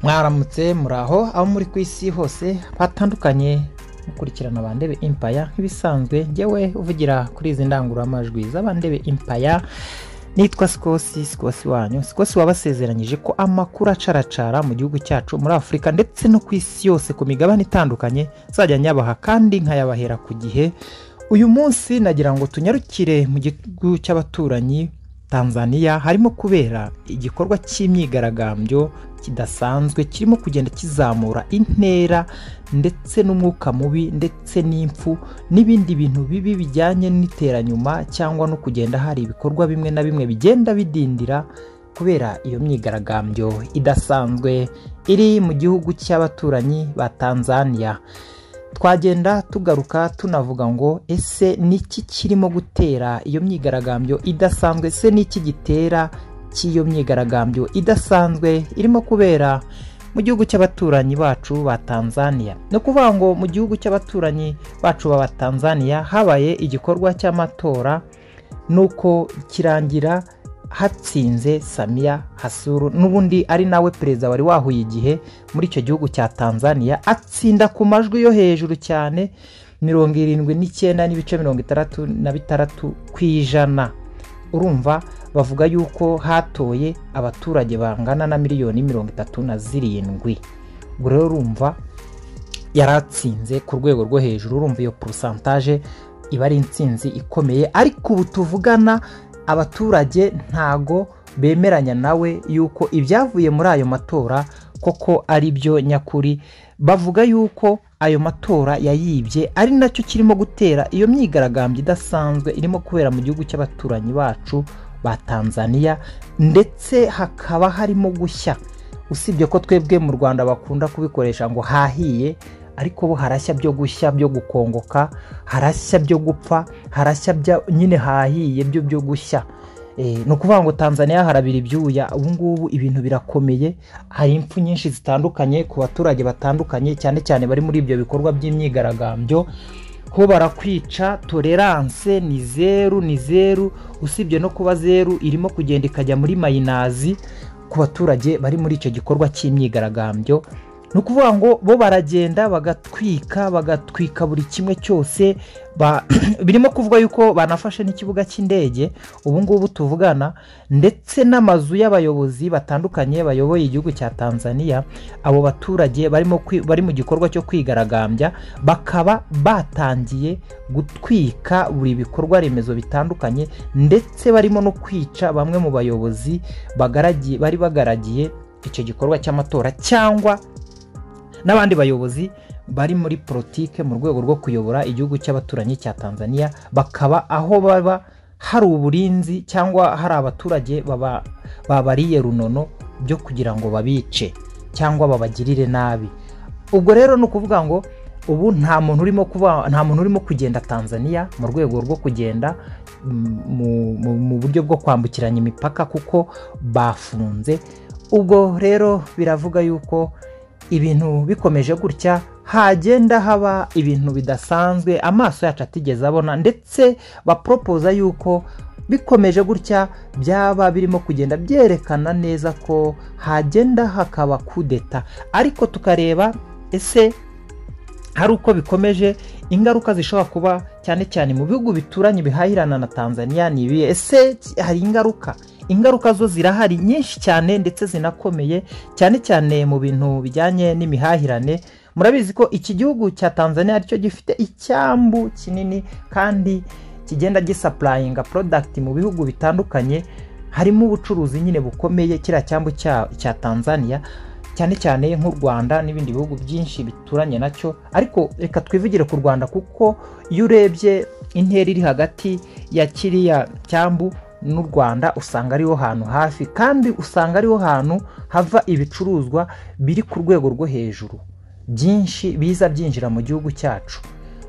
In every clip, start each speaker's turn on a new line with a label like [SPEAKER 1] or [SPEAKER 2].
[SPEAKER 1] Mwaramutse muraho aho muri ku isi hose batandukanye mukurikirana Bandebe Empire nk'ibisanzwe ngewe uvugira kuri izi ndangururamajwi z'Abandebe Empire nitwa Sikosi wanyu. Sikosi wabasezeranyije ko amakuru acaracara mu gihugu cyacu muri Afrika ndetse no ku isi yose ku migabane itandukanye zajya nyabaha kandi nkayabahera ku gihe. Uyu munsi nagira ngo tunyarukire mu gihugu cy'abaturanyi Tanzania, harimo kubera igikorwa cy'imyigaragambyo kidasanzwe kirimo kugenda kizamura intera ndetse n'umwuka mubi ndetse n'impfu n'ibindi bintu bibi bijyanye n'iteranyuma cyangwa no kugenda hari ibikorwa bimwe na bimwe bigenda bidindira kubera iyo myigaragambyo idasanzwe iri mu gihugu cy'abaturanyi ba Tanzania. Twagenda tugaruka tunavuga ngo ese niki kirimo gutera iyo myigaragambyo idasanzwe, se niki gitera cy'iyo myigaragambyo idasanzwe irimo kubera mu gihugu cy'abaturanyi bacu ba Tanzania. No kuvuga ngo mu gihugu cy'abaturanyi bacu ba Tanzania habaye igikorwa cy'amatora nuko kirangira hatsinze Samia Hasuru, n'ubundi ari nawe perezida wari wahuye igihe muri icyo gihugu cya Tanzania, atsinda ku majwi yo hejuru cyane 79.66%. Urumva bavuga yuko hatoye abaturage bangana na miliyoni 37. Ubwo rero urumva yaratsinze ku rwego rwo hejuru. Urumva iyo pourcentage iba ari intsinzi ikomeye, ariko ubu tuvugana abaturage ntago bemeranya nawe yuko ibyavuye muri ayo matora koko ari byo nyakuri. Bavuga yuko ayo matora yayibye, ari nacyo kirimo gutera iyo myigaragambyo idasanzwe irimo kubera mu gihugu cy'abaturanyi bacu ba Tanzania, ndetse hakaba harimo gushya. Usibye ko twebwe mu Rwanda bakunda kubikoresha ngo hahiye, ariko bo harashya byo gushya, byo gukongoka, harashya byo gupfa, harashya nyine hahiye byo gushya. No kuvuga ngo Tanzania harabira ibyuya. Ubu ngubu ibintu birakomeye, hari impfu nyinshi zitandukanye ku baturage batandukanye, cyane cyane bari muri ibyo bikorwa by'imyigaragambyo. Ho barakwica, tolerance ni zeru. Usibye no kuba zeru, irimo kugenda ikajya muri mayinazi ku baturage bari muri icyo gikorwa cy'imyigaragambyo. No kuvuga ngo bo baragenda bagatwika buri kimwe cyose. Birimo kuvuga yuko banafashe n'ikibuga cy'indege ubu ngubu tuvugana, ndetse n'amazu y'abayobozi batandukanye bayoboye igihugu cya Tanzania. Abo baturage bari mu gikorwa cyo kwigaragambya bakaba batangiye gutwika buri bikorwa remezo bitandukanye, ndetse barimo no kwica bamwe mu bayobozi bari bagaragiye icyo gikorwa cy'amatora, cyangwa n'abandi bayobozi bari muri politike mu rwego rwo kuyobora igihugu cy'abaturanyi cya Tanzania. Bakaba aho baba hari uburinzi cyangwa hari abaturage babariye runono byo kugira ngo babice cyangwa babagirire nabi. Ubwo rero no kuvuga ngo ubu nta muntu urimo kugenda Tanzania mu rwego rwo kugenda mu buryo bwo kwambukiranya imipaka kuko bafunze. Ubwo rero biravuga yuko ibintu bikomeje gutya hagenda haba ibintu bidasanzwe amaso yacu atigeze abona, ndetse bapropoza yuko bikomeje gutya byaba birimo kugenda byerekana neza ko hagenda hakaba kudeta. Ariko tukareba ese hari uko bikomeje ingaruka zishobora kuba cyane cyane mu bihugu bituranye bihahirana na Tanzania ni ibihe? Ese hari ingaruka zo zirahari nyinshi cyane ndetse zinakomeye, cyane cyane mu bintu bijyanye n'imihahirane. Murabizi ko iki gihugu cya Tanzania aricyo gifite icyambu kinini kandi kigenda gisuplyinga product mu bihugu bitandukanye, harimo ubucuruzi nyine bukomeye kiriya cyambu cya Tanzania, cyane cyane nk'u Rwanda n'ibindi bihugu byinshi bituranye nacyo. Ariko reka twivugire ku Rwanda, kuko iyo urebye intera iri hagati ya kiriya cyambu n'u Rwanda usanga ariho hantu hafi, kandi usanga ariho hantu hava ibicuruzwa biri ku rwego rwo hejuru byinshi biza byinjira mu gihugu cyacu.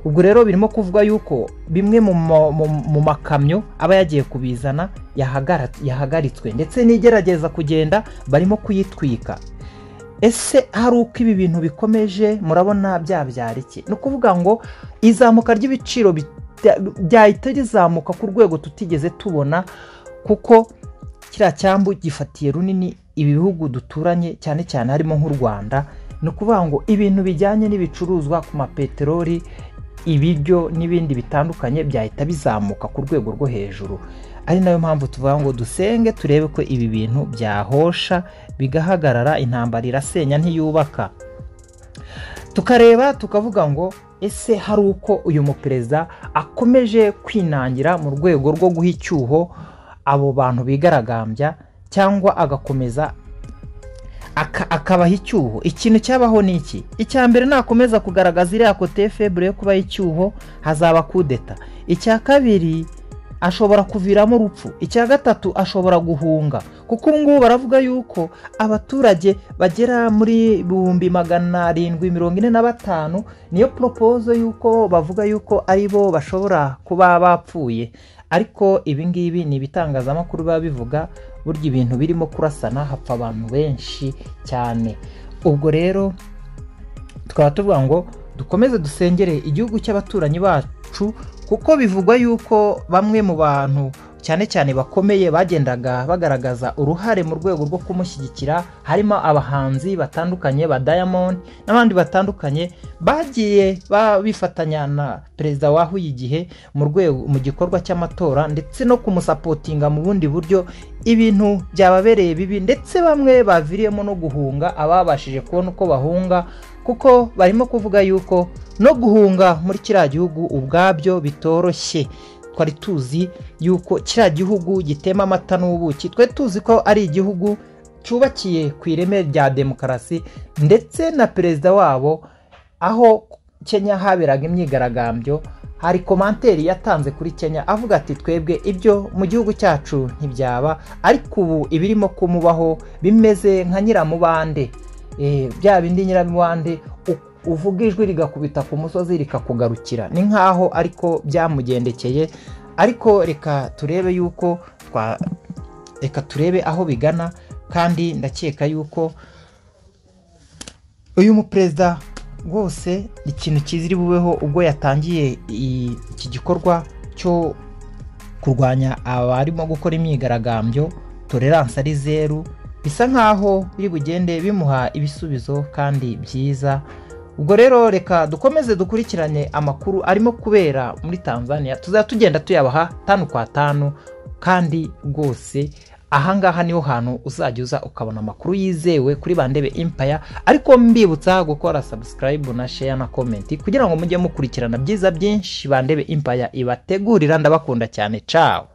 [SPEAKER 1] Ubwo rero birimo kuvuga yuko bimwe mu makamyo aba yagiye kubizana yahagaritswe, ndetse n'igerageza kugenda barimo kuyitwika. Ese hari uko ibi bintu bikomeje murabona byabyara iki? No kuvuga ngo izamuka ry'ibiciro byahita rizamuka ku rwego tutigeze tubona, kuko kiriya cyambu gifatiye runini ibi bihugu duturanye cyane cyane harimo nk'u Rwanda. Ni ukuvuga ngo ibintu bijyanye n'ibicuruzwa ku mapeteroli, ibiryo n'ibindi bitandukanye byahita bizamuka ku rwego rwo hejuru. Ari nayo mpamvu tuvuga ngo dusenge turebe ko ibi bintu byahosha bigahagarara, intambara irasenya ntiyubaka. Tukareba tukavuga ngo ese hari uko uyu muperezida akomeje kwinangira mu rwego rwo guha icyuho abo bantu bigaragambya, cyangwa agakomeza akabaha icyuho. Ikintu cyabaho ni iki? Icya mbere nakomeza kugaragaza iriya kote faible yo kubaha icyuho, hazaba kudeta. Icya kabiri ashobora kuviramo urupfu. Icya gatatu ashobora guhunga, kuko ngubu baravuga yuko abaturage bagera muri 745 niyo propose yuko bavuga yuko aribo bashobora kuba bapfuye. Ariko ibi ngibi ni ibitangazamakuru biba bivuga, burya ibintu birimo kurasana hapfa abantu benshi cyane. Ubwo rero tukaba tuvuga ngo dukomeze dusengere igihugu cy'abaturanyi bacu, kuko bivugwa yuko bamwe mu bantu cyane cyane bakomeye bagendaga bagaragaza uruhare mu rwego rwo kumushyigikira, harimo abahanzi batandukanye ba Diamond n'abandi batandukanye bagiye bifatanya na perezida wahuye igihe mu gikorwa cy'amatora, ndetse no kumusapotinga mu bundi buryo. Ibintu byababereye bibi, ndetse bamwe baviriyemo no guhunga, ababashije kubona uko bahunga, kuko barimo kuvuga yuko no guhunga muri kiriya gihugu ubwabyo bitoroshye. Twari tuzi yuko kiriya gihugu gitema amata n'ubuki, twe tuzi ko ari igihugu cyubakiye ku ireme rya demokarasi, ndetse na perezida wabo aho Kenya haberaga imyigaragambyo, hari komanteri yatanze kuri Kenya avuga ati twebwe ibyo mu gihugu cyacu ntibyaba, ariko ubu ibirimo kumubaho bimeze nka nyiramubande. Bya bindi nyiramubande uvuga ijwi rigakubita ku musozi rikakugarukira, ni nkaho ariko byamugendekeye. Ariko reka turebe yuko reka turebe aho bigana, kandi ndakeka yuko uyu muperezida rwose ikintu kiziri bubeho ubwo yatangiye iki gikorwa cyo kurwanya abarimo gukora imyigaragambyo. Tolerance ari zeru, bisa nkaho biri bugende bimuha ibisubizo kandi byiza. Ubwo rero reka dukomeze dukurikirane amakuru arimo kubera muri Tanzania, tugenda tuyabaha 5 kwa 5, kandi rwose ahangaha niho hantu uzajya uza ukabona amakuru yizewe kuri Bandebe Empire. Ariko mbibutsa gukora subscribe na share na comment kugira ngo mujye mukurikirana byiza byinshi Bandebe Empire ibategurira. Ndabakunda cyane, ciao.